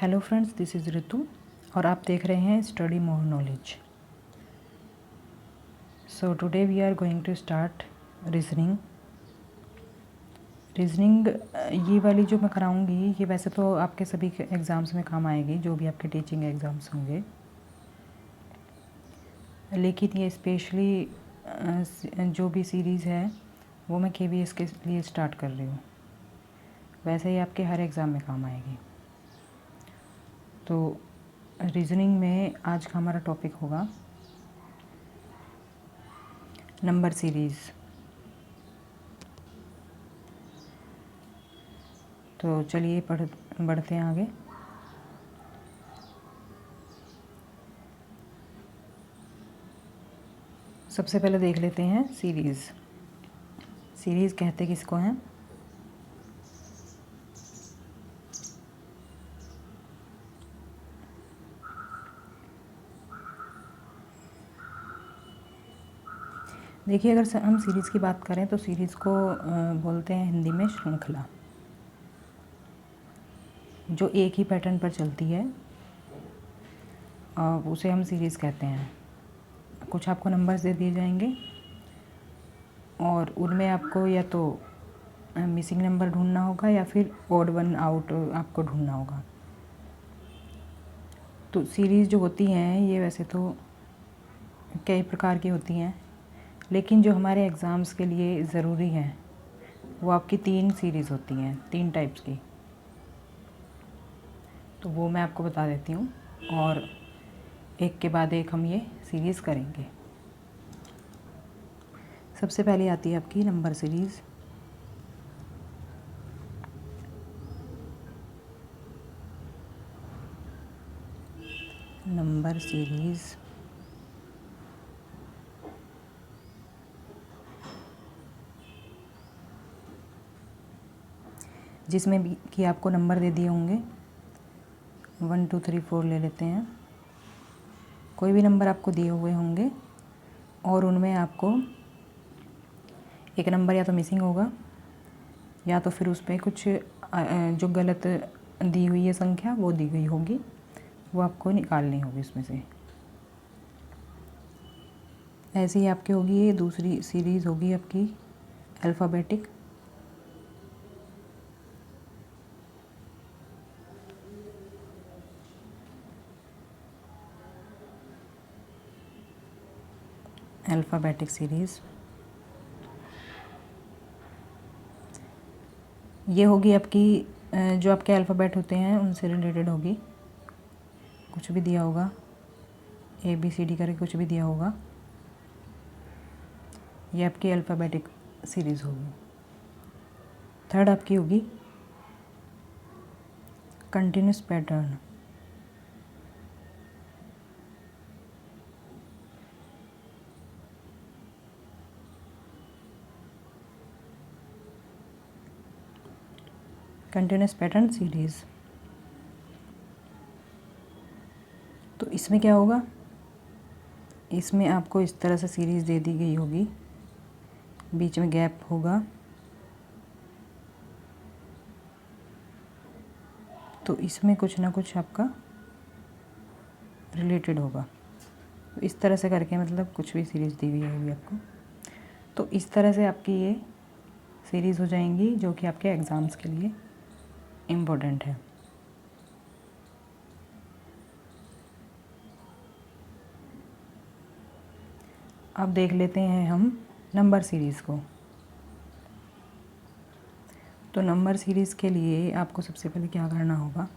Hello friends, this is Ritu और आप देख रहे हैं study more knowledge. So today we are going to start reasoning. ये वाली जो मैं कराऊंगी ये वैसे तो आपके सभी एग्ज़ाम्स में काम आएगी, जो भी आपके टीचिंग एग्ज़ाम्स होंगे, लेकिन ये स्पेशली जो भी सीरीज़ है वो मैं KVS के लिए स्टार्ट कर रही हूँ। वैसे ही आपके हर एग्ज़ाम में काम आएगी। तो रीजनिंग में आज का हमारा टॉपिक होगा नंबर सीरीज़। तो चलिए बढ़ते हैं आगे। सबसे पहले देख लेते हैं सीरीज़। सीरीज़ कहते किसको हैं? देखिए, अगर हम सीरीज़ की बात करें तो सीरीज़ को बोलते हैं हिंदी में श्रृंखला, जो एक ही पैटर्न पर चलती है, उसे हम सीरीज़ कहते हैं। कुछ आपको नंबर्स दे दिए जाएंगे और उनमें आपको या तो मिसिंग नंबर ढूंढना होगा या फिर ऑड वन आउट आपको ढूंढना होगा। तो सीरीज़ जो होती हैं ये वैसे तो कई प्रकार की होती हैं, लेकिन जो हमारे एग्ज़ाम्स के लिए ज़रूरी है वो आपकी 3 सीरीज़ होती हैं, 3 टाइप्स की। तो वो मैं आपको बता देती हूँ और एक के बाद एक हम ये सीरीज़ करेंगे। सबसे पहले आती है आपकी नंबर सीरीज़। नंबर सीरीज़ जिसमें भी कि आपको नंबर दे दिए होंगे 1 2 3 4 ले लेते हैं। कोई भी नंबर आपको दिए हुए होंगे और उनमें आपको एक नंबर या तो मिसिंग होगा या तो फिर उसमें कुछ जो गलत दी हुई है संख्या वो दी गई होगी, वो आपको निकालनी होगी उसमें से। ऐसे ही आपकी होगी ये दूसरी सीरीज़ होगी आपकी अल्फ़ाबेटिक। अल्फ़ाबेटिक सीरीज़ ये होगी आपकी जो आपके अल्फ़ाबेट होते हैं उनसे रिलेटेड होगी। कुछ भी दिया होगा ABCD करके कुछ भी दिया होगा, ये आपकी अल्फ़ाबेटिक सीरीज़ होगी। थर्ड आपकी होगी continuous pattern. Continuous pattern series, तो इसमें क्या होगा, इसमें आपको इस तरह से सीरीज़ दे दी गई होगी, बीच में गैप होगा, तो इसमें कुछ ना कुछ आपका रिलेटेड होगा। तो इस तरह से करके मतलब कुछ भी सीरीज़ दी हुई होगी आपको, तो इस तरह से आपकी ये सीरीज़ हो जाएंगी जो कि आपके एग्ज़ाम्स के लिए इम्पोर्टेंट है। अब देख लेते हैं हम नंबर सीरीज़ को। तो नंबर सीरीज़ के लिए आपको सबसे पहले क्या करना होगा,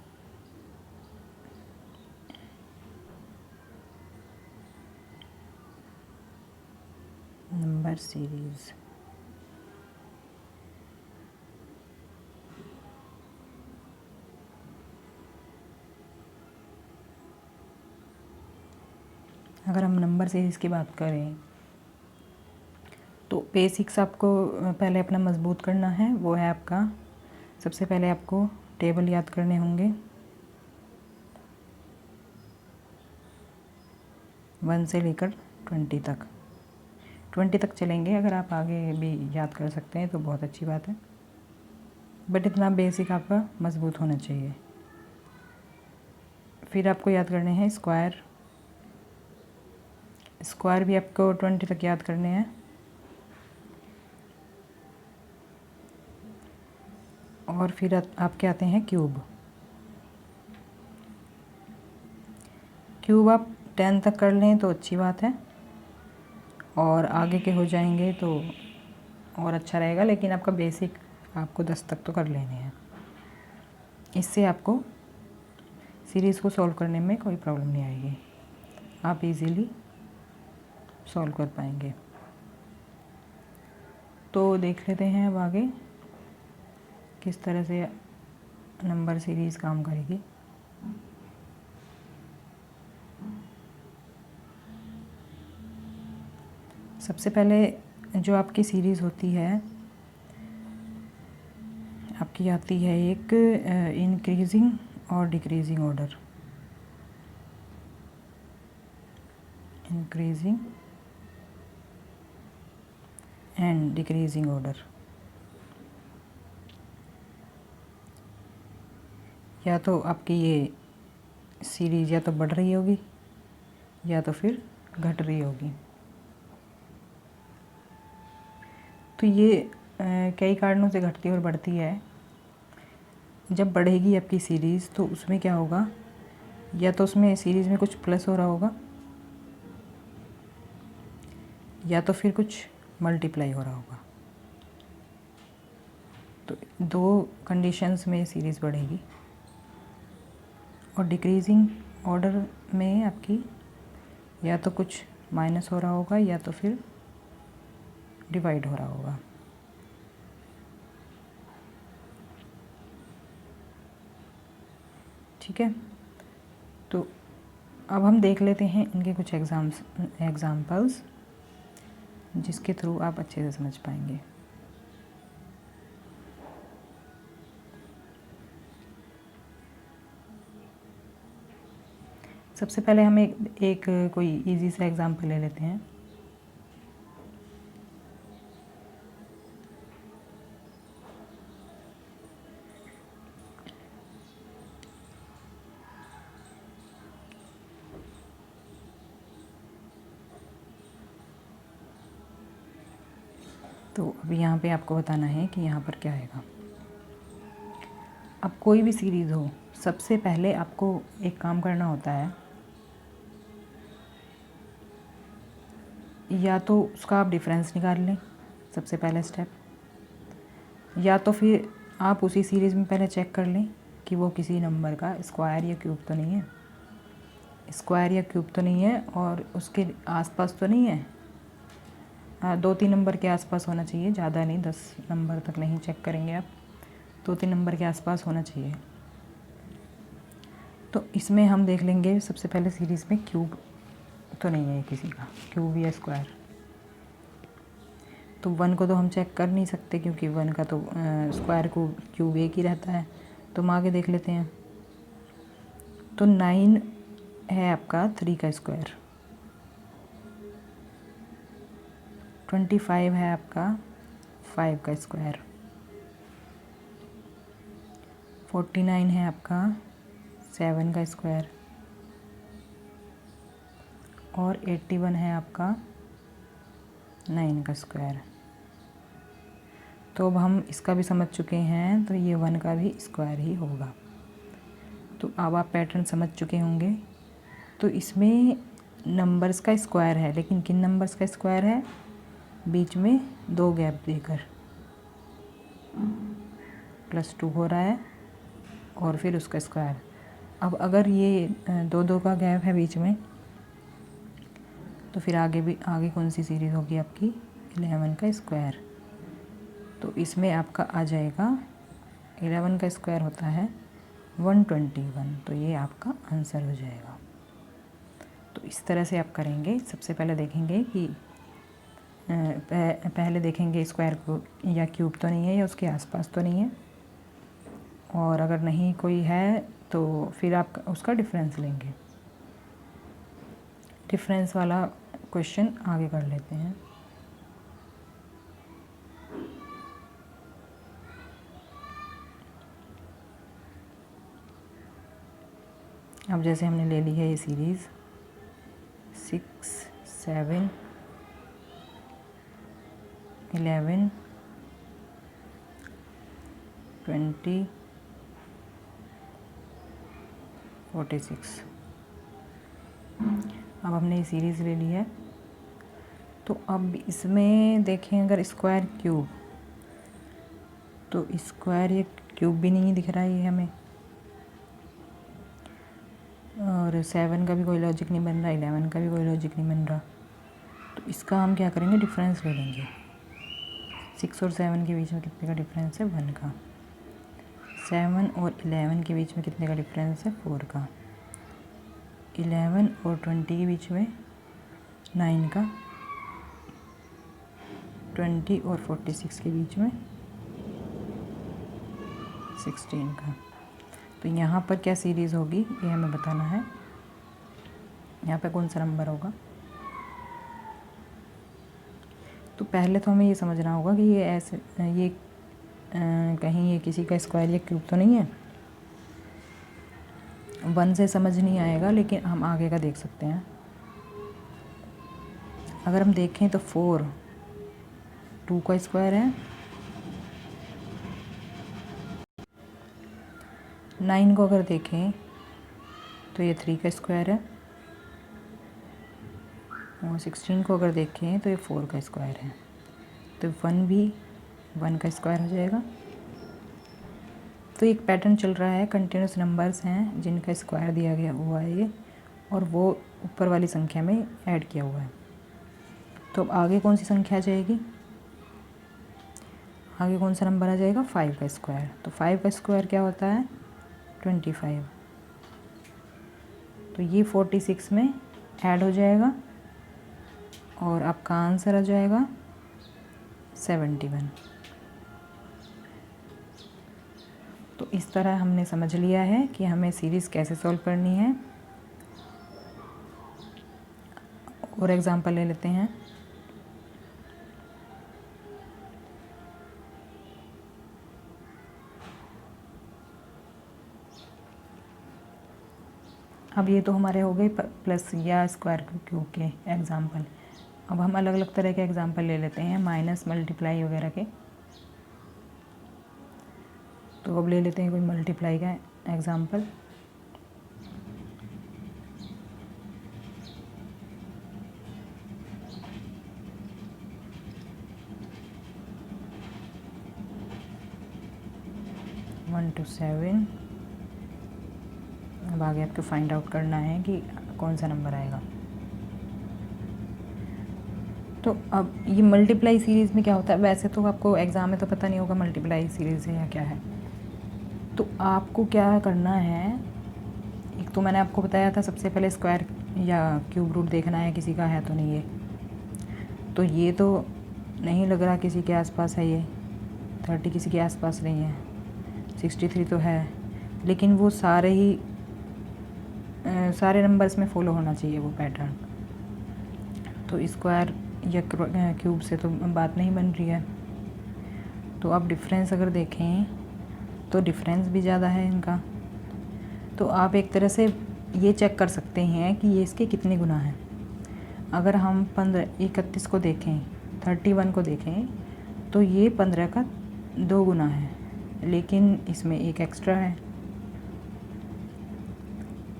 नंबर सीरीज़ अगर हम नंबर सीरीज़ की बात करें तो बेसिक्स आपको पहले अपना मजबूत करना है। वो है आपका, सबसे पहले आपको टेबल याद करने होंगे 1 से लेकर 20 तक। 20 तक चलेंगे, अगर आप आगे भी याद कर सकते हैं तो बहुत अच्छी बात है, बट इतना बेसिक आपका मजबूत होना चाहिए। फिर आपको याद करने हैं स्क्वायर। स्क्वायर भी आपको 20 तक याद करने हैं। और फिर आपके आते हैं क्यूब। क्यूब आप 10 तक कर लें तो अच्छी बात है, और आगे के हो जाएंगे तो और अच्छा रहेगा, लेकिन आपका बेसिक आपको 10 तक तो कर लेने हैं। इससे आपको सीरीज़ को सॉल्व करने में कोई प्रॉब्लम नहीं आएगी, आप इजीली सॉल्व कर पाएंगे। तो देख लेते हैं अब आगे किस तरह से नंबर सीरीज़ काम करेगी। सबसे पहले जो आपकी सीरीज़ होती है, आपकी आती है एक इंक्रीजिंग और decreasing order. Increasing and decreasing order. या तो आपकी ये सीरीज़ या तो बढ़ रही होगी या तो फिर घट रही होगी। तो ये कई कारणों से घटती और बढ़ती है। जब बढ़ेगी आपकी सीरीज़ तो उसमें क्या होगा, या तो उसमें सीरीज़ में कुछ प्लस हो रहा होगा या तो फिर कुछ मल्टीप्लाई हो रहा होगा। तो दो कंडीशंस में सीरीज़ बढ़ेगी। और डिक्रीजिंग ऑर्डर में आपकी या तो कुछ माइनस हो रहा होगा या तो फिर डिवाइड हो रहा होगा। ठीक है, तो अब हम देख लेते हैं इनके कुछ एग्जाम्पल्स जिसके थ्रू आप अच्छे से समझ पाएंगे। सबसे पहले हम एक कोई इजी सा एग्जाम्पल ले लेते हैं। तो अब यहाँ पे आपको बताना है कि यहाँ पर क्या आएगा। अब कोई भी सीरीज़ हो, सबसे पहले आपको एक काम करना होता है, या तो उसका आप डिफरेंस निकाल लें, सबसे पहला स्टेप, या तो फिर आप उसी सीरीज़ में पहले चेक कर लें कि वो किसी नंबर का स्क्वायर या क्यूब तो नहीं है, स्क्वायर या क्यूब तो नहीं है, और उसके आसपास तो नहीं है। 2-3 नंबर के आसपास होना चाहिए, ज़्यादा नहीं, 10 नंबर तक नहीं चेक करेंगे आप, 2-3 नंबर के आसपास होना चाहिए। तो इसमें हम देख लेंगे सबसे पहले सीरीज़ में क्यूब तो नहीं है किसी का, क्यूब या स्क्वायर। तो 1 को तो हम चेक कर नहीं सकते क्योंकि 1 का तो स्क्वायर को क्यूब एक ही रहता है। तो हम आगे देख लेते हैं। तो 9 है आपका 3 का स्क्वायर, 25 है आपका 5 का स्क्वायर, 49 है आपका 7 का स्क्वायर, और 81 है आपका 9 का स्क्वायर। तो अब हम इसका भी समझ चुके हैं, तो ये 1 का भी स्क्वायर ही होगा। तो अब आप पैटर्न समझ चुके होंगे। तो इसमें नंबर्स का स्क्वायर है, लेकिन किन नंबर्स का स्क्वायर है, बीच में 2 गैप देकर +2 हो रहा है और फिर उसका स्क्वायर। अब अगर ये 2-2 का गैप है बीच में, तो फिर आगे कौन सी सीरीज़ होगी आपकी, 11 का स्क्वायर। तो इसमें आपका आ जाएगा 11 का स्क्वायर होता है 121। तो ये आपका आंसर हो जाएगा। तो इस तरह से आप करेंगे। सबसे पहले देखेंगे कि पहले देखेंगे स्क्वायर को या क्यूब तो नहीं है या उसके आसपास तो नहीं है, और अगर नहीं कोई है तो फिर आप उसका डिफरेंस लेंगे। डिफरेंस वाला क्वेश्चन आगे कर लेते हैं। अब जैसे हमने ले ली है ये सीरीज़ 6, 7, 11, 20, 46। अब हमने ये सीरीज़ ले ली है। तो अब इसमें देखें अगर स्क्वायर क्यूब, तो स्क्वायर ये क्यूब भी नहीं दिख रहा है ये हमें, और 7 का भी कोई लॉजिक नहीं बन रहा, 11 का भी कोई लॉजिक नहीं बन रहा। तो इसका हम क्या करेंगे, डिफरेंस ले लेंगे। 6 और 7 के बीच में कितने का डिफरेंस है, 1 का। 7 और 11 के बीच में कितने का डिफरेंस है, 4 का। 11 और 20 के बीच में 9 का। 20 और 46 के बीच में 16 का। तो यहाँ पर क्या सीरीज़ होगी ये हमें बताना है। यहाँ पे कौन सा नंबर होगा। तो पहले तो हमें ये समझना होगा कि ये ऐसे ये कहीं ये किसी का स्क्वायर या क्यूब तो नहीं है। 1 से समझ नहीं आएगा, लेकिन हम आगे का देख सकते हैं। अगर हम देखें तो 4 2 का स्क्वायर है, 9 को अगर देखें तो ये 3 का स्क्वायर है, और 16 को अगर देखें तो ये 4 का स्क्वायर है। तो 1 भी 1 का स्क्वायर हो जाएगा। तो एक पैटर्न चल रहा है, कंटिन्यूस नंबर्स हैं जिनका स्क्वायर दिया गया हुआ है ये, और वो ऊपर वाली संख्या में ऐड किया हुआ है। तो अब आगे कौन सी संख्या आ जाएगी, आगे कौन सा नंबर आ जाएगा, 5 का स्क्वायर। तो 5 का स्क्वायर क्या होता है, 25। तो ये 46 में ऐड हो जाएगा और आपका आंसर आ जाएगा 71। तो इस तरह हमने समझ लिया है कि हमें सीरीज़ कैसे सॉल्व करनी है। और एग्जांपल ले लेते हैं। अब ये तो हमारे हो गए प्लस या स्क्वायर क्यूब के एग्जांपल। अब हम अलग अलग तरह के एग्जांपल ले लेते हैं, माइनस, मल्टीप्लाई वगैरह के। तो अब ले लेते हैं कोई मल्टीप्लाई का एग्जांपल। One two 7। अब आगे आपको फाइंड आउट करना है कि कौन सा नंबर आएगा। तो अब ये मल्टीप्लाई सीरीज़ में क्या होता है, वैसे तो आपको एग्ज़ाम में तो पता नहीं होगा मल्टीप्लाई सीरीज़ है या क्या है। तो आपको क्या करना है, एक तो मैंने आपको बताया था सबसे पहले स्क्वायर या क्यूब रूट देखना है, किसी का है तो नहीं है। तो ये तो नहीं लग रहा किसी के आसपास है, ये 30 किसी के आसपास नहीं है, 63 तो है, लेकिन वो सारे ही सारे नंबर्स में फॉलो होना चाहिए वो पैटर्न। तो स्क्वायर या क्यूब से तो बात नहीं बन रही है। तो आप डिफरेंस अगर देखें तो डिफरेंस भी ज़्यादा है इनका। तो आप एक तरह से ये चेक कर सकते हैं कि ये इसके कितने गुना हैं। अगर हम 31 को देखें, 31 को देखें, तो ये 15 का 2 गुना है, लेकिन इसमें एक एक्स्ट्रा है।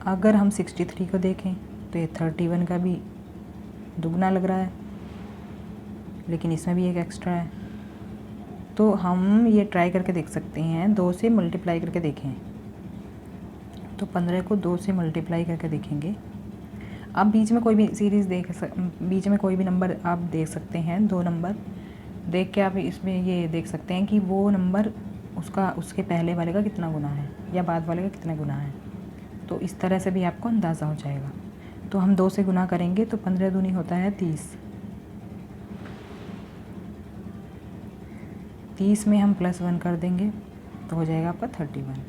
अगर हम 63 को देखें तो ये 31 का भी दुगना लग रहा है, लेकिन इसमें भी एक एक्स्ट्रा है। तो हम ये ट्राई करके देख सकते हैं, 2 से मल्टीप्लाई करके देखें। तो 15 को 2 से मल्टीप्लाई करके देखेंगे। आप बीच में कोई भी सीरीज़ बीच में कोई भी नंबर आप देख सकते हैं, 2 नंबर देख के आप इसमें ये देख सकते हैं कि वो नंबर उसके पहले वाले का कितना गुना है या बाद वाले का कितना गुना है। तो इस तरह से भी आपको अंदाज़ा हो जाएगा। तो हम 2 से गुना करेंगे तो 15 दूनी होता है 30। 30 में हम +1 कर देंगे तो हो जाएगा आपका 31।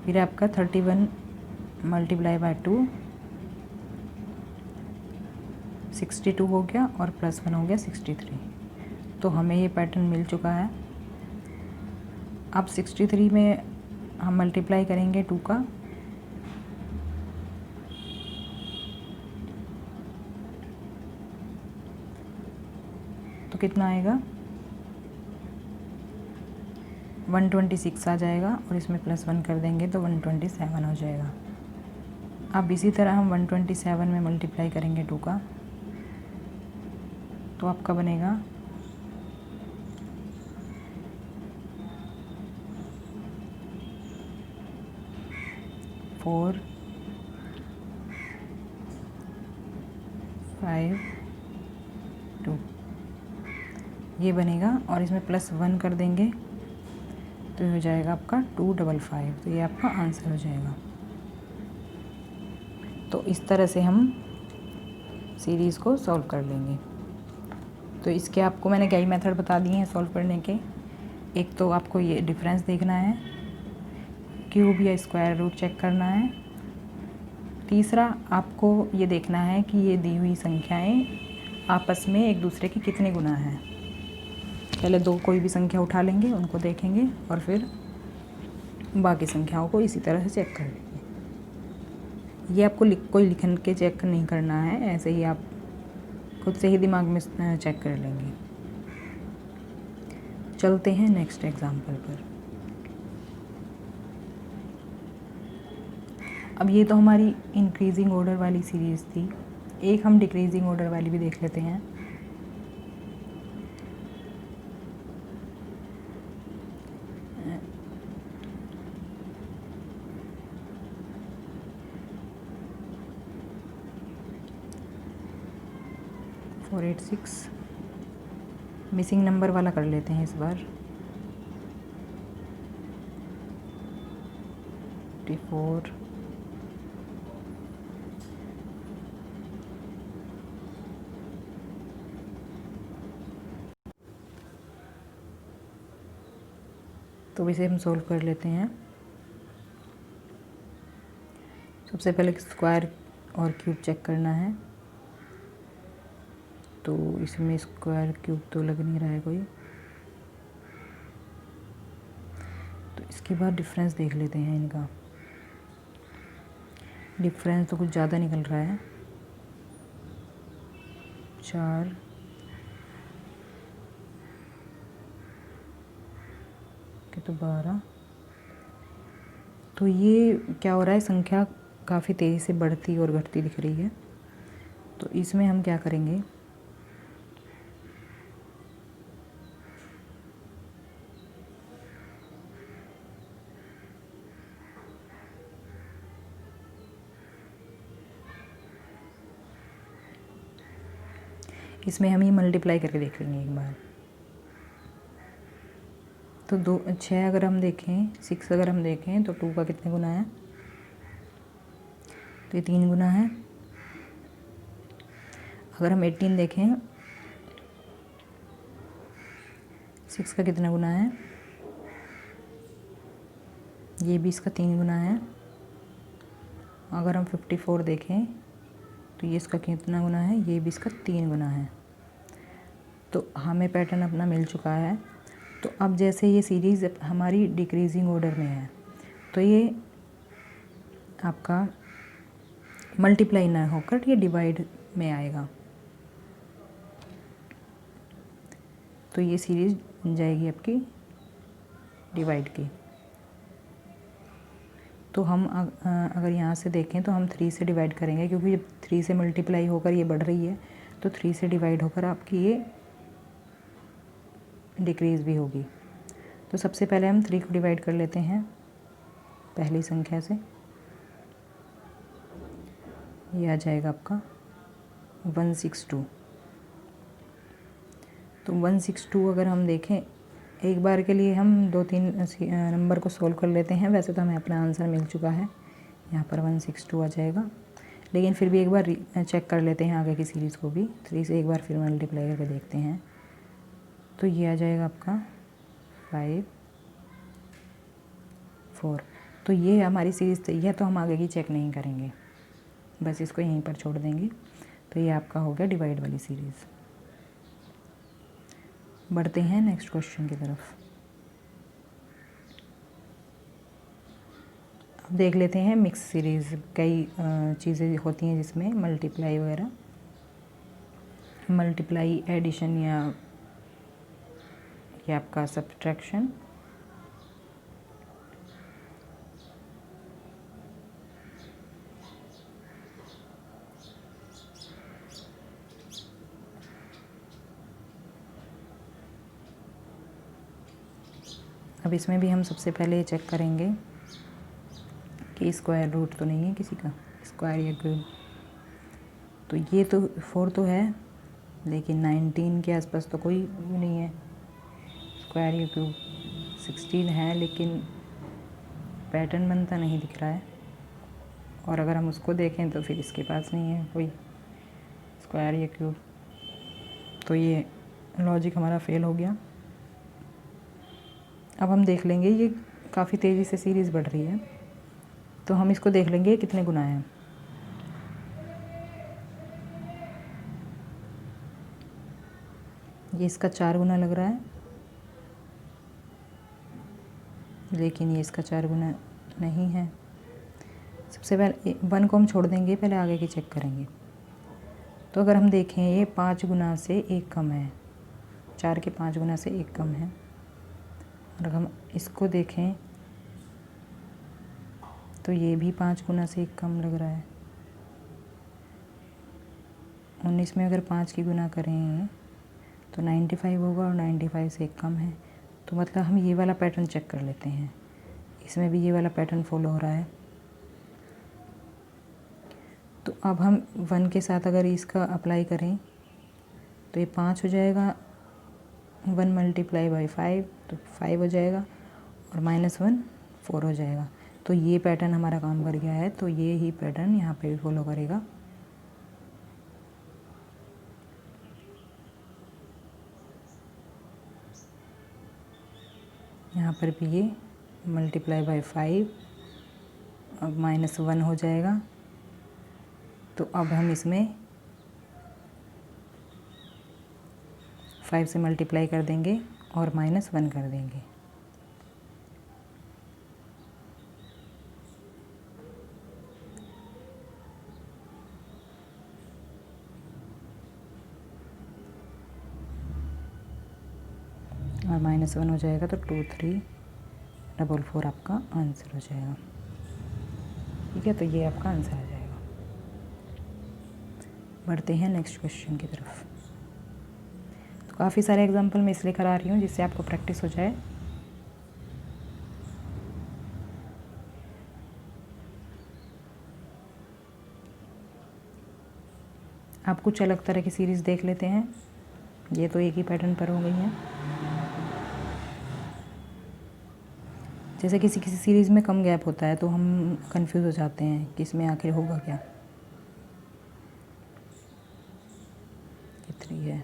फिर आपका 31 मल्टीप्लाई बाय 2 62 हो गया, और +1 हो गया 63। तो हमें ये पैटर्न मिल चुका है। अब 63 में हम मल्टीप्लाई करेंगे 2 का, कितना आएगा 126 आ जाएगा और इसमें +1 कर देंगे तो 127 हो जाएगा। अब इसी तरह हम 127 में मल्टीप्लाई करेंगे 2 का, तो आपका बनेगा 4 5 2 ये बनेगा और इसमें +1 कर देंगे तो हो जाएगा आपका 255। तो ये आपका आंसर हो जाएगा। तो इस तरह से हम सीरीज़ को सॉल्व कर लेंगे। तो इसके आपको मैंने कई मेथड बता दिए हैं सॉल्व करने के। एक तो आपको ये डिफरेंस देखना है, क्यूब या स्क्वायर रूट चेक करना है। तीसरा आपको ये देखना है कि ये दी हुई संख्याएं आपस में एक दूसरे के कितने गुना हैं। पहले दो कोई भी संख्या उठा लेंगे, उनको देखेंगे और फिर बाकी संख्याओं को इसी तरह से चेक कर लेंगे। ये आपको कोई लिखन के चेक नहीं करना है, ऐसे ही आप खुद से ही दिमाग में चेक कर लेंगे। चलते हैं नेक्स्ट एग्जाम्पल पर। अब ये तो हमारी इंक्रीजिंग ऑर्डर वाली सीरीज़ थी। एक हम डिक्रीजिंग ऑर्डर वाली भी देख लेते हैं। फोर 486 मिसिंग नंबर वाला कर लेते हैं इस बार। 54 तो इसे हम सोल्व कर लेते हैं। सबसे पहले स्क्वायर और क्यूब चेक करना है, तो इसमें स्क्वायर क्यूब तो लग नहीं रहा है कोई, तो इसके बाद डिफरेंस देख लेते हैं इनका। डिफरेंस तो कुछ ज़्यादा निकल रहा है, 4 के तो 12। तो ये क्या हो रहा है, संख्या काफ़ी तेज़ी से बढ़ती और घटती दिख रही है। तो इसमें हम क्या करेंगे, इसमें हम ये मल्टीप्लाई करके देख लेंगे एक बार। तो 6 अगर हम देखें, 6 अगर हम देखें तो 2 का कितने गुना है, तो ये 3 गुना है। अगर हम 18 देखें, 6 का कितना गुना है, ये भी इसका 3 गुना है। अगर हम 54 देखें तो ये इसका कितना गुना है, ये भी इसका 3 गुना है। तो हमें पैटर्न अपना मिल चुका है। तो अब जैसे ये सीरीज़ हमारी डिक्रीजिंग ऑर्डर में है, तो ये आपका मल्टीप्लाई ना होकर ये डिवाइड में आएगा। तो ये सीरीज़ बन जाएगी आपकी डिवाइड की। तो हम अगर यहाँ से देखें तो हम 3 से डिवाइड करेंगे, क्योंकि जब 3 से मल्टीप्लाई होकर ये बढ़ रही है तो 3 से डिवाइड होकर आपकी ये डिक्रीज़ भी होगी। तो सबसे पहले हम 3 को डिवाइड कर लेते हैं पहली संख्या से। ये आ जाएगा आपका 162। तो 162 अगर हम देखें, एक बार के लिए हम 2-3 नंबर को सोल्व कर लेते हैं। वैसे तो हमें अपना आंसर मिल चुका है, यहाँ पर 162 आ जाएगा, लेकिन फिर भी एक बार चेक कर लेते हैं आगे की सीरीज़ को भी। 3 से एक बार फिर मल्टीप्लाई करके देखते हैं। तो ये आ जाएगा आपका 5 4। तो ये हमारी सीरीज़ सही है, तो हम आगे की चेक नहीं करेंगे, बस इसको यहीं पर छोड़ देंगे। तो ये आपका हो गया डिवाइड वाली सीरीज़। बढ़ते हैं नेक्स्ट क्वेश्चन की तरफ। अब देख लेते हैं मिक्स सीरीज़। कई चीज़ें होती हैं जिसमें मल्टीप्लाई वगैरह, मल्टीप्लाई, एडिशन या ये आपका सब्ट्रैक्शन। अब इसमें भी हम सबसे पहले चेक करेंगे कि स्क्वायर रूट तो नहीं है किसी का, स्क्वायर या क्यूब। तो ये तो 4 तो है, लेकिन 19 के आसपास तो कोई भी नहीं है स्क्वायर या क्यूब। 16 है, लेकिन पैटर्न बनता नहीं दिख रहा है। और अगर हम उसको देखें तो फिर इसके पास नहीं है कोई स्क्वायर या क्यूब। तो ये लॉजिक हमारा फेल हो गया। अब हम देख लेंगे, ये काफ़ी तेज़ी से सीरीज़ बढ़ रही है, तो हम इसको देख लेंगे कितने गुना है। ये इसका 4 गुना लग रहा है, लेकिन ये इसका 4 गुना नहीं है। सबसे पहले 1 को हम छोड़ देंगे, पहले आगे की चेक करेंगे। तो अगर हम देखें, ये 5 गुना से 1 कम है, 4 के 5 गुना से 1 कम है। और अगर हम इसको देखें तो ये भी 5 गुना से 1 कम लग रहा है। 19 में अगर 5 की गुना करें तो 95 होगा, और 95 से 1 कम है। तो मतलब हम ये वाला पैटर्न चेक कर लेते हैं, इसमें भी ये वाला पैटर्न फॉलो हो रहा है। तो अब हम 1 के साथ अगर इसका अप्लाई करें तो ये 5 हो जाएगा, 1 मल्टीप्लाई बाई 5 तो 5 हो जाएगा, और -1 4 हो जाएगा। तो ये पैटर्न हमारा काम कर गया है। तो ये ही पैटर्न यहाँ पे भी फॉलो करेगा। यहाँ पर भी ये मल्टीप्लाई बाई 5 अब -1 हो जाएगा। तो अब हम इसमें 5 से मल्टीप्लाई कर देंगे और -1 कर देंगे। और -1 हो जाएगा, तो 2344 आपका आंसर हो जाएगा। ठीक है, तो ये आपका आंसर आ जाएगा। बढ़ते हैं नेक्स्ट क्वेश्चन की तरफ। तो काफ़ी सारे एग्जांपल मैं इसलिए करा रही हूँ जिससे आपको प्रैक्टिस हो जाए। आप कुछ अलग तरह की सीरीज़ देख लेते हैं। ये तो एक ही पैटर्न पर हो गई है। जैसे किसी किसी सीरीज़ में कम गैप होता है तो हम कंफ्यूज हो जाते हैं कि इसमें आखिर होगा क्या। कितनी है,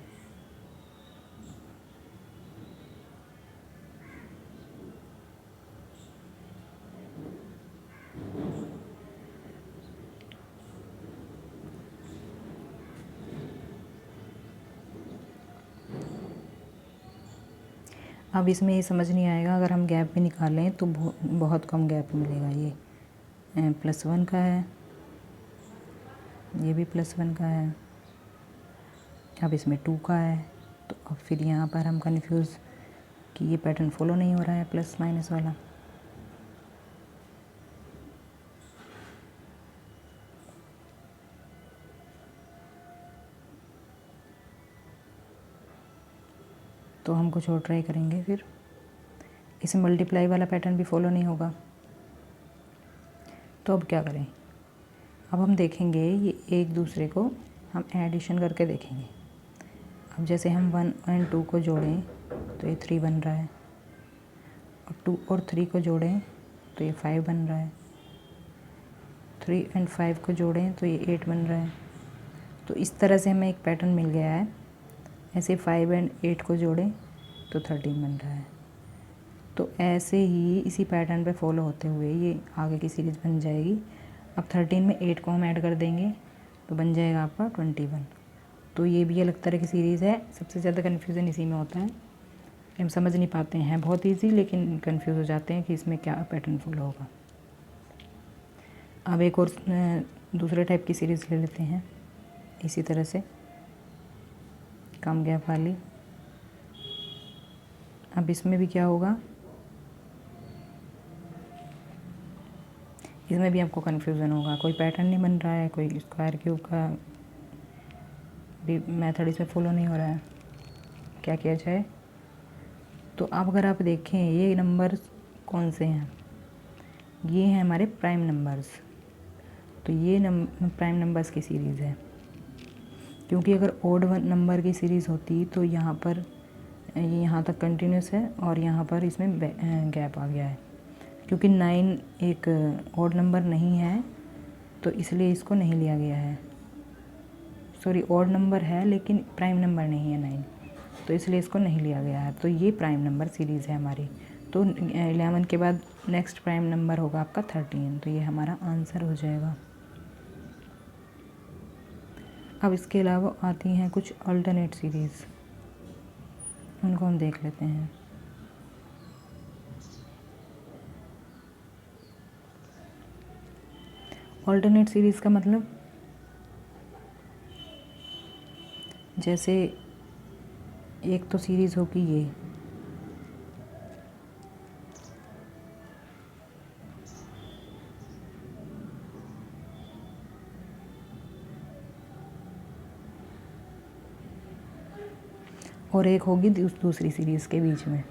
अब इसमें ये समझ नहीं आएगा। अगर हम गैप भी निकालें तो बहुत कम गैप मिलेगा। ये +1 का है, ये भी +1 का है, अब इसमें 2 का है। तो अब फिर यहाँ पर हम कंफ्यूज कि ये पैटर्न फॉलो नहीं हो रहा है प्लस माइनस वाला। तो हम कुछ और ट्राई करेंगे। फिर इसे मल्टीप्लाई वाला पैटर्न भी फॉलो नहीं होगा। तो अब क्या करें, अब हम देखेंगे ये एक दूसरे को हम एडिशन करके देखेंगे। अब जैसे हम 1 और 2 को जोड़ें तो ये 3 बन रहा है, और 2 और 3 को जोड़ें तो ये 5 बन रहा है, 3 और 5 को जोड़ें तो ये 8 बन रहा है। तो इस तरह से हमें एक पैटर्न मिल गया है। ऐसे 5 और 8 को जोड़ें तो 13 बन रहा है। तो ऐसे ही इसी पैटर्न पे फॉलो होते हुए ये आगे की सीरीज़ बन जाएगी। अब 13 में 8 को हम ऐड कर देंगे तो बन जाएगा आपका 21। तो ये भी अलग तरह की सीरीज़ है। सबसे ज़्यादा कन्फ्यूज़न इसी में होता है, हम समझ नहीं पाते हैं। बहुत ईजी, लेकिन कन्फ्यूज़ हो जाते हैं कि इसमें क्या पैटर्न फॉलो होगा। अब एक और दूसरे टाइप की सीरीज़ ले लेते हैं इसी तरह से, कम गैप वाली। अब इसमें भी क्या होगा, इसमें भी आपको कन्फ्यूज़न होगा, कोई पैटर्न नहीं बन रहा है, कोई स्क्वायर क्यूब का भी मेथड इसमें फॉलो नहीं हो रहा है, क्या किया जाए। तो अब अगर आप देखें ये नंबर कौन से हैं, ये हैं हमारे प्राइम नंबर्स। तो ये प्राइम नंबर्स की सीरीज़ है, क्योंकि अगर ओड नंबर की सीरीज़ होती तो यहाँ पर ये यहाँ तक कंटिन्यूस है और यहाँ पर इसमें गैप आ गया है। क्योंकि 9 एक ओड नंबर नहीं है तो इसलिए इसको नहीं लिया गया है। सॉरी, ओड नंबर है लेकिन प्राइम नंबर नहीं है 9, तो इसलिए इसको नहीं लिया गया है। तो ये प्राइम नंबर सीरीज़ है हमारी। तो 11 के बाद नेक्स्ट प्राइम नंबर होगा आपका 13, तो ये हमारा आंसर हो जाएगा। अब इसके अलावा आती हैं कुछ अल्टरनेट सीरीज़, उनको हम देख लेते हैं। अल्टरनेट सीरीज़ का मतलब जैसे एक तो सीरीज़ होगी ये, और एक होगी दूसरी सीरीज़ के बीच में।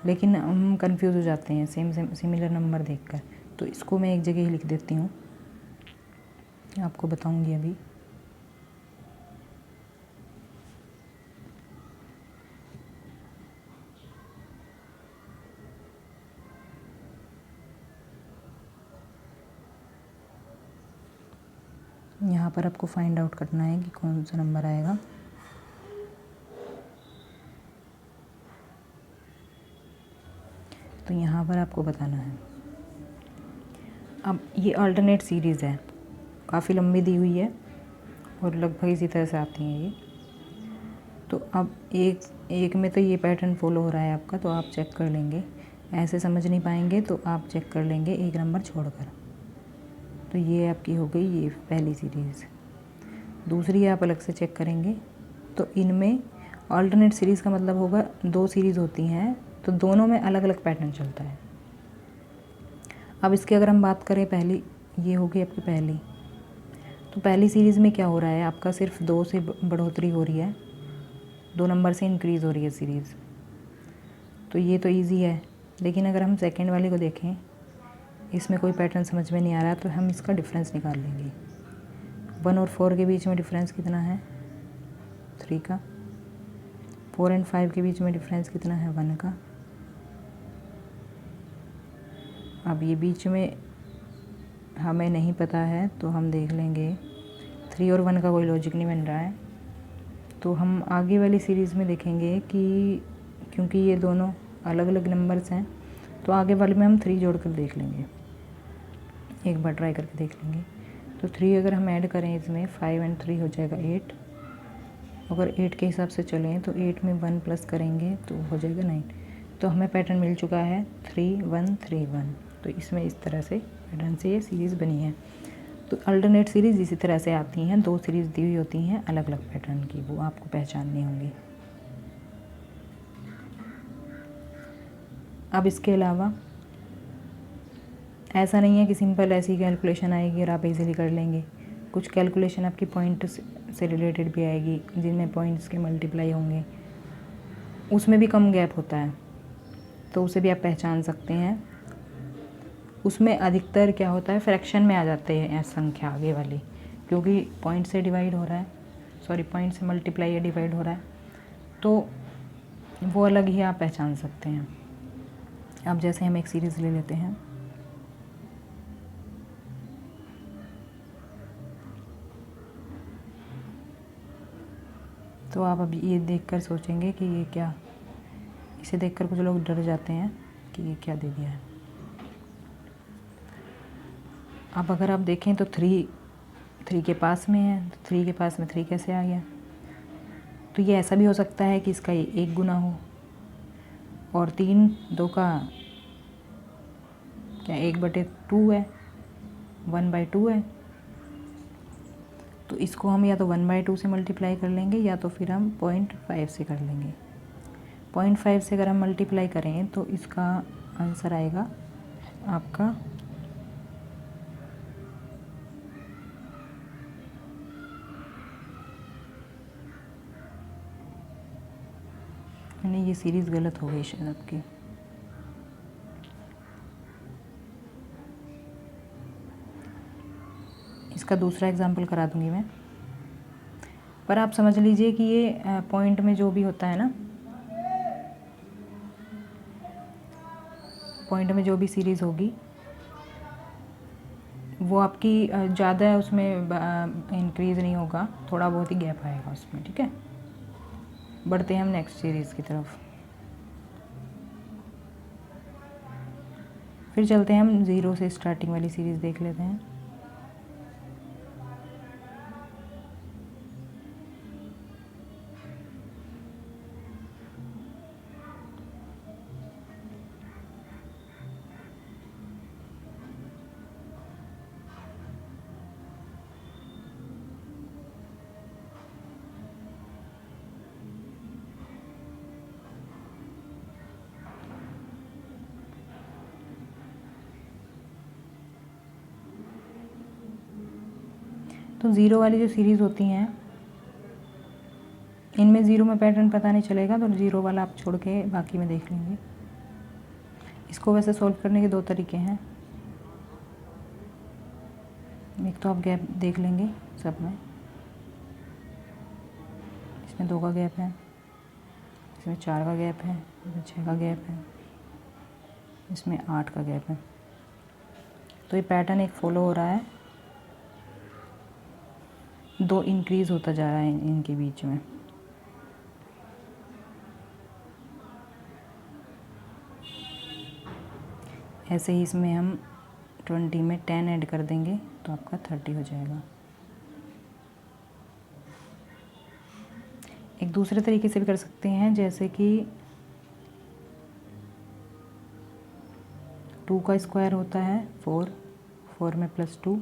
लेकिन हम कंफ्यूज हो जाते हैं सेम सिमिलर नंबर देखकर, तो इसको मैं एक जगह ही लिख देती हूँ, आपको बताऊँगी अभी। यहाँ पर आपको फाइंड आउट करना है कि कौन सा नंबर आएगा। तो यहाँ पर आपको बताना है। अब ये अल्टरनेट सीरीज़ है, काफ़ी लंबी दी हुई है और लगभग इसी तरह से आती हैं ये। तो अब एक में तो ये पैटर्न फॉलो हो रहा है आपका, तो आप चेक कर लेंगे। ऐसे समझ नहीं पाएंगे तो आप चेक कर लेंगे एक नंबर छोड़कर। तो ये आपकी हो गई ये पहली सीरीज़। दूसरी आप अलग से चेक करेंगे तो इनमें अल्टरनेट सीरीज़ का मतलब होगा 2 सीरीज़ होती हैं तो दोनों में अलग अलग पैटर्न चलता है। अब इसकी अगर हम बात करें, पहली ये होगी आपकी पहली, तो पहली सीरीज़ में क्या हो रहा है आपका, सिर्फ 2 से बढ़ोतरी हो रही है, 2 नंबर से इंक्रीज़ हो रही है सीरीज़, तो ये तो इजी है। लेकिन अगर हम सेकंड वाले को देखें, इसमें कोई पैटर्न समझ में नहीं आ रहा तो हम इसका डिफरेंस निकाल लेंगे। 1 और 4 के बीच में डिफरेंस कितना है, 3 का। 4 और 5 के बीच में डिफरेंस कितना है, 1 का। अब ये बीच में हमें नहीं पता है तो हम देख लेंगे, 3 और 1 का कोई लॉजिक नहीं बन रहा है, तो हम आगे वाली सीरीज़ में देखेंगे कि क्योंकि ये दोनों अलग अलग नंबर्स हैं तो आगे वाले में हम 3 जोड़ कर देख लेंगे, एक बार ट्राई करके देख लेंगे। तो 3 अगर हम ऐड करें इसमें, 5 और 3 हो जाएगा 8। अगर 8 के हिसाब से चलें तो 8 में 1 प्लस करेंगे तो हो जाएगा 9। तो हमें पैटर्न मिल चुका है 3 1 3 1। तो इसमें इस तरह से पैटर्न से ये सीरीज़ बनी है। तो अल्टरनेट सीरीज़ इसी तरह से आती हैं, 2 सीरीज़ दी हुई होती हैं अलग अलग पैटर्न की, वो आपको पहचाननी होंगी। अब इसके अलावा ऐसा नहीं है कि सिंपल ऐसी कैलकुलेशन आएगी और आप इजीली कर लेंगे। कुछ कैलकुलेशन आपकी पॉइंट से रिलेटेड भी आएगी, जिनमें पॉइंट्स के मल्टीप्लाई होंगे, उसमें भी कम गैप होता है, तो उसे भी आप पहचान सकते हैं। उसमें अधिकतर क्या होता है, फ्रैक्शन में आ जाते हैं संख्या आगे वाली, क्योंकि पॉइंट से डिवाइड हो रहा है, सॉरी पॉइंट से मल्टीप्लाई या डिवाइड हो रहा है, तो वो अलग ही आप पहचान सकते हैं। अब जैसे हम एक सीरीज़ ले लेते हैं, तो आप अब ये देखकर सोचेंगे कि ये क्या, इसे देखकर कुछ लोग डर जाते हैं कि ये क्या दे दिया है। अब अगर आप देखें तो 3 के पास में है, तो 3 के पास में 3 कैसे आ गया। तो ये ऐसा भी हो सकता है कि इसका ये 1 गुना हो, और 3 2 का क्या 1/2 है, 1/2 है। तो इसको हम या तो 1/2 से मल्टीप्लाई कर लेंगे या तो फिर हम 0.5 से कर लेंगे। 0.5 से अगर हम मल्टीप्लाई करें तो इसका आंसर आएगा आपका 'नहीं, ये सीरीज़ गलत हो गई शायद आपकी। इसका दूसरा एग्जाम्पल करा दूंगी मैं, पर आप समझ लीजिए कि ये पॉइंट में जो भी होता है ना, पॉइंट में जो भी सीरीज़ होगी वो आपकी ज़्यादा उसमें इंक्रीज़ नहीं होगा, थोड़ा बहुत ही गैप आएगा उसमें। ठीक है, बढ़ते हैं हम नेक्स्ट सीरीज़ की तरफ। फिर चलते हैं हम 0 से स्टार्टिंग वाली सीरीज़ देख लेते हैं। तो 0 वाली जो सीरीज़ होती हैं इनमें 0 में पैटर्न पता नहीं चलेगा, तो 0 वाला आप छोड़ के बाकी में देख लेंगे। इसको वैसे सॉल्व करने के 2 तरीके हैं। एक तो आप गैप देख लेंगे सब में, इसमें 2 का गैप है, इसमें 4 का गैप है, इसमें 6 का गैप है, इसमें 8 का गैप है। तो ये पैटर्न एक फॉलो हो रहा है, 2 इंक्रीज़ होता जा रहा है इनके बीच में। ऐसे ही इसमें हम 20 में 10 ऐड कर देंगे तो आपका 30 हो जाएगा। एक दूसरे तरीके से भी कर सकते हैं, जैसे कि 2 का स्क्वायर होता है 4, 4 में +2,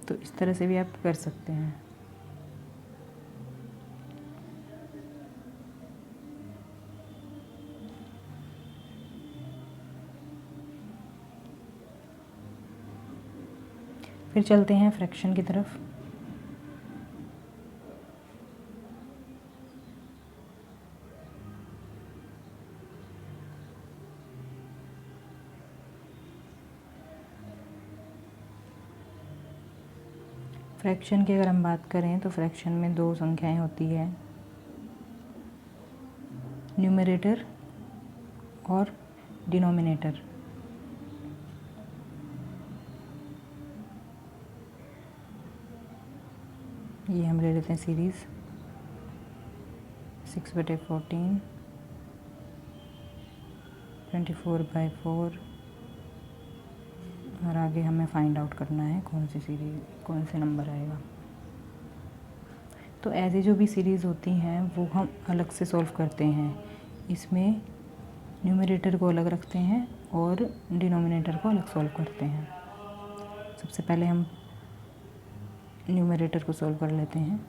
तो इस तरह से भी आप कर सकते हैं। फिर चलते हैं फ्रैक्शन की तरफ। फ्रैक्शन की अगर हम बात करें तो फ्रैक्शन में 2 संख्याएं होती है, न्यूमरेटर और डिनोमिनेटर। ये हम ले लेते हैं सीरीज़ 6/14, 24/4, और आगे हमें फाइंड आउट करना है कौन सी सीरीज़, कौन से नंबर आएगा। तो ऐसी जो भी सीरीज़ होती हैं वो हम अलग से सॉल्व करते हैं। इसमें न्यूमरेटर को अलग रखते हैं और डिनोमिनेटर को अलग सॉल्व करते हैं। सबसे पहले हम न्यूमरेटर को सॉल्व कर लेते हैं।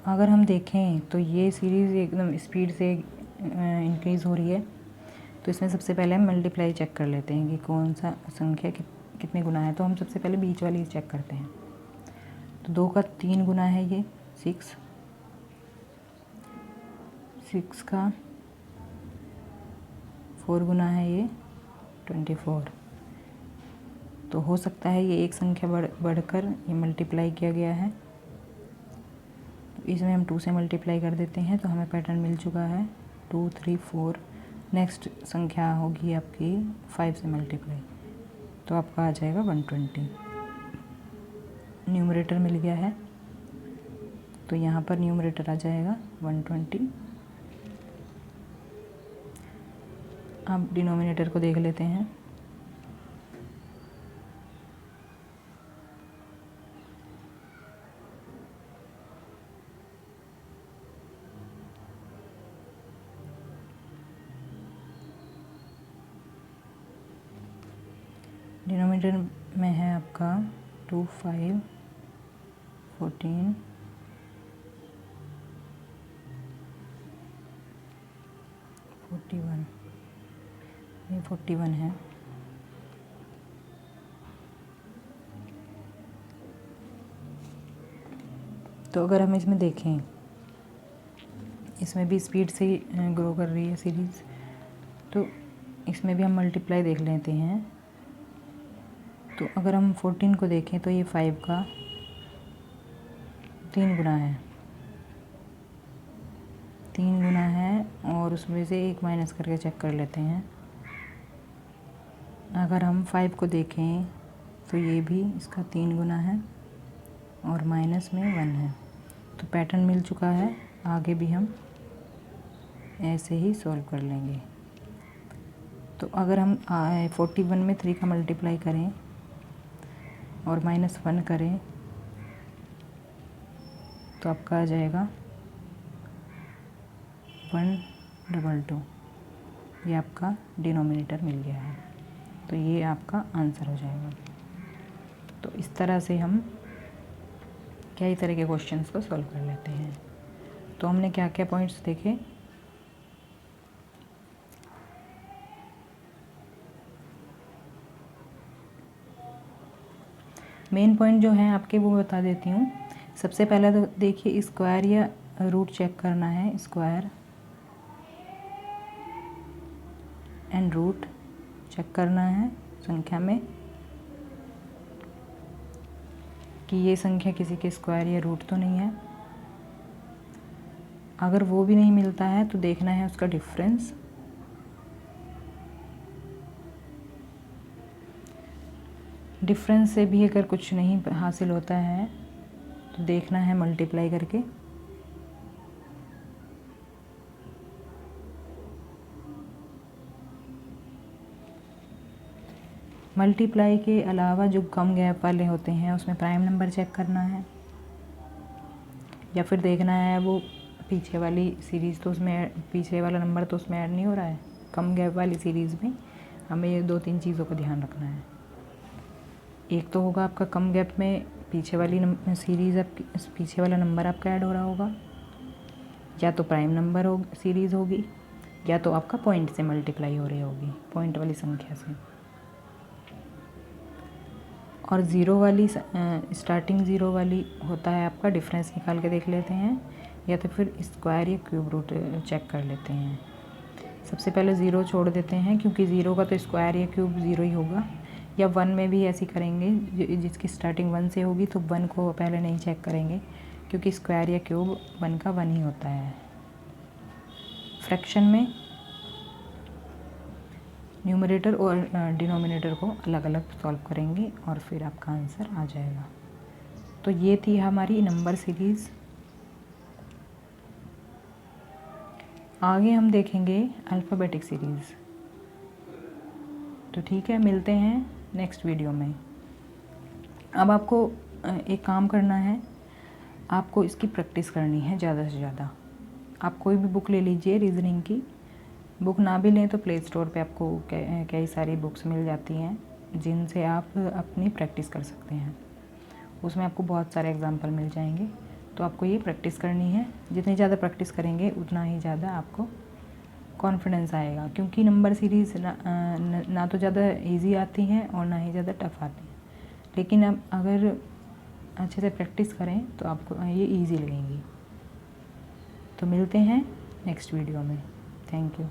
अगर हम देखें तो ये सीरीज़ एकदम स्पीड से इंक्रीज़ हो रही है, तो इसमें सबसे पहले हम मल्टीप्लाई चेक कर लेते हैं कि कौन सा संख्या कितने गुना है। तो हम सबसे पहले बीच वाली चेक करते हैं। तो 2 का 3 गुना है ये 6, 6 का 4 गुना है ये 24। तो हो सकता है ये एक संख्या बढ़कर ये मल्टीप्लाई किया गया है, तो इसमें हम 2 से मल्टीप्लाई कर देते हैं, तो हमें पैटर्न मिल चुका है 2, 3, 4। नेक्स्ट संख्या होगी आपकी 5 से मल्टीप्लाई, तो आपका आ जाएगा 120। न्यूमरेटर मिल गया है, तो यहाँ पर न्यूमरेटर आ जाएगा 120। अब डिनोमिनेटर को देख लेते हैं। डिनोमिनेटर में है आपका 2, 5, 14, 41, ये 41 है। तो अगर हम इसमें देखें, इसमें भी स्पीड से ग्रो कर रही है सीरीज़, तो इसमें भी हम मल्टीप्लाई देख लेते हैं। तो अगर हम 14 को देखें तो ये 5 का 3 गुना है, 3 गुना है, और उसमें से 1 माइनस करके चेक कर लेते हैं। अगर हम 5 को देखें तो ये भी इसका 3 गुना है और माइनस में 1 है। तो पैटर्न मिल चुका है, आगे भी हम ऐसे ही सॉल्व कर लेंगे। तो अगर हम 41 में 3 का मल्टीप्लाई करें और -1 करें तो आपका आ जाएगा 122। ये आपका डिनोमिनेटर मिल गया है, तो ये आपका आंसर हो जाएगा। तो इस तरह से हम कई तरह के क्वेश्चंस को सॉल्व कर लेते हैं। तो हमने क्या क्या पॉइंट्स देखे, मेन पॉइंट जो है आपके वो बता देती हूँ। सबसे पहले तो देखिए, स्क्वायर या रूट चेक करना है। स्क्वायर एंड रूट चेक करना है संख्या में कि ये संख्या किसी के स्क्वायर या रूट तो नहीं है। अगर वो भी नहीं मिलता है तो देखना है उसका डिफरेंस। डिफरेंस से भी अगर कुछ नहीं हासिल होता है तो देखना है मल्टीप्लाई करके। मल्टीप्लाई के अलावा जो कम गैप वाले होते हैं उसमें प्राइम नंबर चेक करना है, या फिर देखना है वो पीछे वाली सीरीज़ तो उसमें पीछे वाला नंबर तो उसमें ऐड नहीं हो रहा है। कम गैप वाली सीरीज़ में हमें ये 2-3 चीज़ों का ध्यान रखना है। एक तो होगा आपका कम गैप में पीछे वाली सीरीज़, पीछे वाला नंबर आपका ऐड हो रहा होगा, या तो प्राइम नंबर सीरीज़ होगी, या तो आपका पॉइंट से मल्टीप्लाई हो रही होगी, पॉइंट वाली संख्या से। और ज़ीरो वाली स्टार्टिंग ज़ीरो वाली होता है आपका, डिफरेंस निकाल के देख लेते हैं, या तो फिर स्क्वायर या क्यूब रूट चेक कर लेते हैं। सबसे पहले ज़ीरो छोड़ देते हैं, क्योंकि ज़ीरो का तो स्क्वायर या क्यूब ज़ीरो ही होगा। या 1 में भी ऐसी करेंगे, जिसकी स्टार्टिंग 1 से होगी तो 1 को पहले नहीं चेक करेंगे, क्योंकि स्क्वायर या क्यूब 1 का 1 ही होता है। फ्रैक्शन में न्यूमरेटर और डिनोमिनेटर को अलग अलग सॉल्व करेंगे और फिर आपका आंसर आ जाएगा। तो ये थी हमारी नंबर सीरीज़। आगे हम देखेंगे अल्फ़ाबेटिक सीरीज़। तो ठीक है, मिलते हैं नेक्स्ट वीडियो में। अब आपको एक काम करना है, आपको इसकी प्रैक्टिस करनी है ज़्यादा से ज़्यादा। आप कोई भी बुक ले लीजिए, रीज़निंग की बुक ना भी लें तो प्ले स्टोर पे आपको कई सारी बुक्स मिल जाती हैं जिनसे आप अपनी प्रैक्टिस कर सकते हैं। उसमें आपको बहुत सारे एग्जाम्पल मिल जाएंगे। तो आपको ये प्रैक्टिस करनी है। जितनी ज़्यादा प्रैक्टिस करेंगे उतना ही ज़्यादा आपको कॉन्फिडेंस आएगा, क्योंकि नंबर सीरीज़ ना तो ज़्यादा इजी आती हैं और ना ही ज़्यादा टफ आती हैं, लेकिन अब अगर अच्छे से प्रैक्टिस करें तो आपको ये इजी लगेंगी। तो मिलते हैं नेक्स्ट वीडियो में। Thank you.